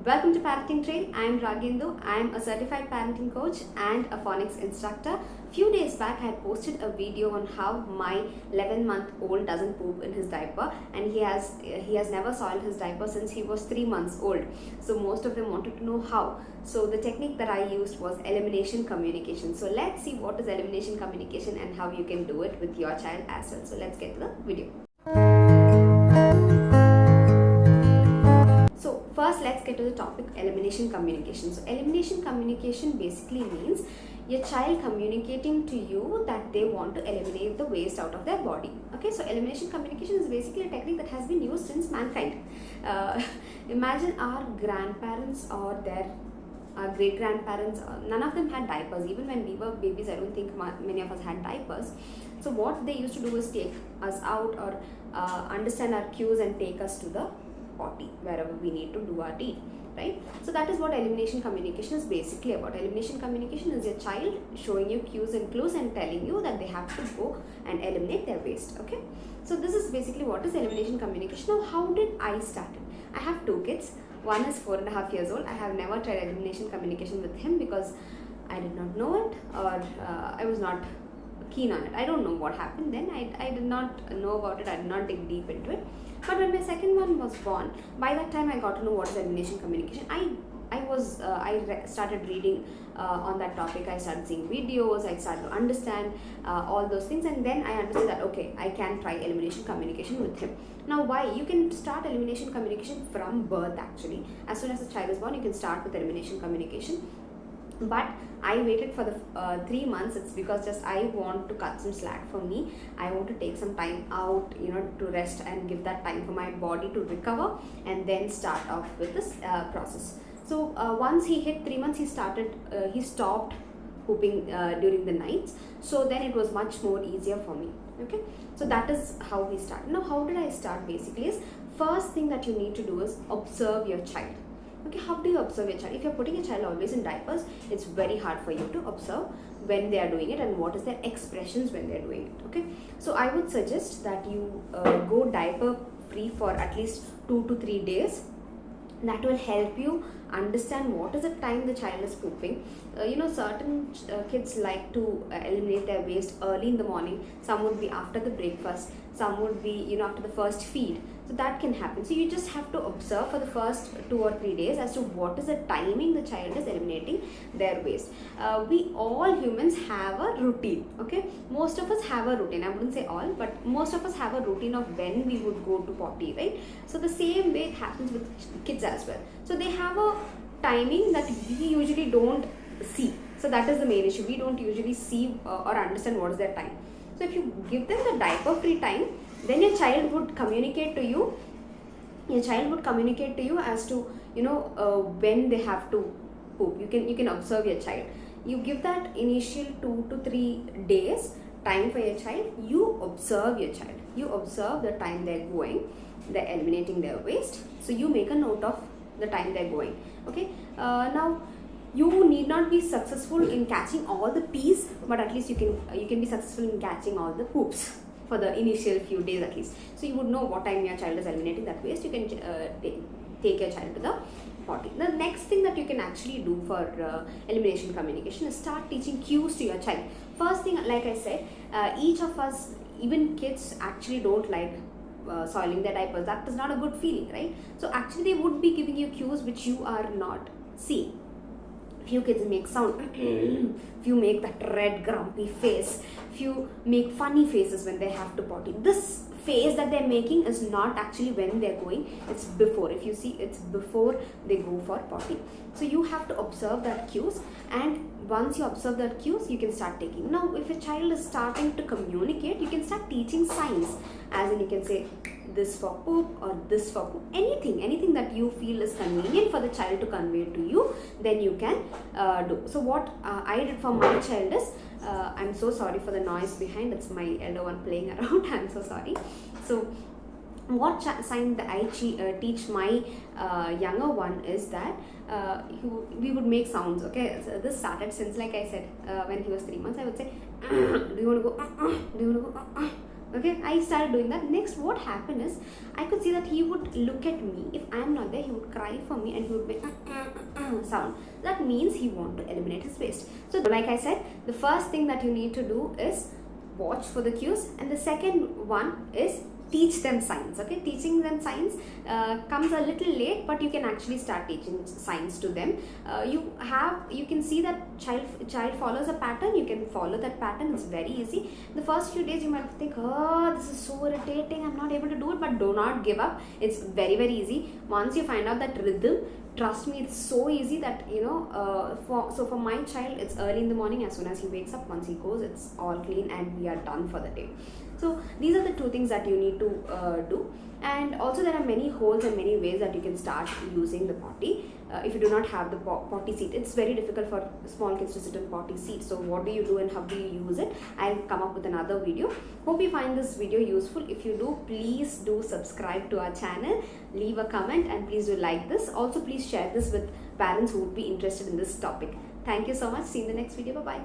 Welcome to Parenting Trail. I am Ragendu. I am a certified parenting coach and a phonics instructor. Few days back, I had posted a video on how my 11-month-old doesn't poop in his diaper, and he has never soiled his diaper since he was 3 months old. So most of them wanted to know how. So the technique that I used was elimination communication. So let's see what is elimination communication and how you can do it with your child as well. So let's get to the video. So first, let's get to the topic, elimination communication. So elimination communication basically means your child communicating to you that they want to eliminate the waste out of their body. Okay, so elimination communication is basically a technique that has been used since mankind. Imagine our grandparents or our great grandparents, none of them had diapers. Even when we were babies, I don't think many of us had diapers. So what they used to do is take us out or understand our cues and take us to the potty wherever we need to do our deed, right? So that is what elimination communication is basically about. Elimination communication is your child showing you cues and clues and telling you that they have to go and eliminate their waste. Okay, so this is basically what is elimination communication. Now, how did I start it? I have two kids. One is 4.5 years old. I have never tried elimination communication with him because I did not know it, or I was not keen on it. I don't know what happened then. I did not know about it. I did not dig deep into it. But when my second one was born, by that time I got to know what is elimination communication. I started reading on that topic. I started seeing videos. I started to understand all those things, and then I understood that okay, I can try elimination communication with him. Now, why? You can start elimination communication from birth. Actually, as soon as the child is born, you can start with elimination communication. But I waited for the 3 months. It's because just I want to cut some slack for me. I want to take some time out, to rest and give that time for my body to recover, and then start off with this process. So once he hit 3 months, he stopped pooping during the nights. So then it was much more easier for me. Okay, so that is how we started. Now, how did I start? Basically, is first thing that you need to do is observe your child. Okay, how do you observe your child? If you're putting a child always in diapers, it's very hard for you to observe when they are doing it and what is their expressions when they're doing it. Okay, so I would suggest that you go diaper free for at least 2 to 3 days. That will help you understand what is the time the child is pooping. Certain kids like to eliminate their waste early in the morning. Some would be after the breakfast. Some would be after the first feed. So that can happen. So you just have to observe for the first 2 or 3 days as to what is the timing the child is eliminating their waste. We all humans have a routine. Okay, most of us have a routine. I wouldn't say all, but most of us have a routine of when we would go to potty, right? So the same way it happens with kids as well. So they have a timing that we usually don't see. So that is the main issue. We don't usually see or understand what is their time. So if you give them the diaper free time, then your child would communicate to you. Your child would communicate to you as to when they have to poop. You can observe your child. You give that initial 2 to 3 days time for your child. You observe your child. You observe the time they're going. They're eliminating their waste. So you make a note of the time they're going. Okay. Now, you need not be successful in catching all the pees, but at least you can be successful in catching all the poops for the initial few days at least. So you would know what time your child is eliminating that waste. You can take your child to the potty. The next thing that you can actually do for elimination communication is start teaching cues to your child. First thing, like I said, each of us, even kids, actually don't like soiling their diapers. That is not a good feeling, right? So actually they would be giving you cues which you are not seeing. Few kids make sound, few make that red grumpy face, few make funny faces when they have to potty. This face that they're making is not actually when they're going, it's before. If you see, it's before they go for potty. So you have to observe that cues, and once you observe that cues, you can start taking. Now, if a child is starting to communicate, you can start teaching signs, as in you can say this for poop or this for poop. Anything that you feel is convenient for the child to convey to you, then you can do. So what I did for my child is, I'm so sorry for the noise behind. It's my elder one playing around. I'm so sorry. So what sign that I teach my younger one is that we would make sounds. Okay, so this started since, like I said, when he was 3 months. I would say, do you want to go? Do you want to go? Okay, I started doing that. Next, what happened is I could see that he would look at me. If I am not there, he would cry for me and he would make sound. That means he want to eliminate his waste. So like I said, the first thing that you need to do is watch for the cues, and the second one is teach them signs. Okay, teaching them signs comes a little late, but you can actually start teaching signs to them. You can see that child follows a pattern. You can follow that pattern. It's very easy. The first few days you might think, oh, this is so irritating, I'm not able to do it, but do not give up. It's very, very easy. Once you find out that rhythm, trust me, it's so easy that for my child, it's early in the morning. As soon as he wakes up, once he goes, it's all clean and we are done for the day. So these are the two things that you need to do. And also there are many holes and many ways that you can start using the potty. If you do not have the potty seat, it's very difficult for small kids to sit in potty seat. So what do you do and how do you use it? I'll come up with another video. Hope you find this video useful. If you do, please do subscribe to our channel, leave a comment, and please do like this. Also, please share this with parents who would be interested in this topic. Thank you so much. See you in the next video. Bye bye.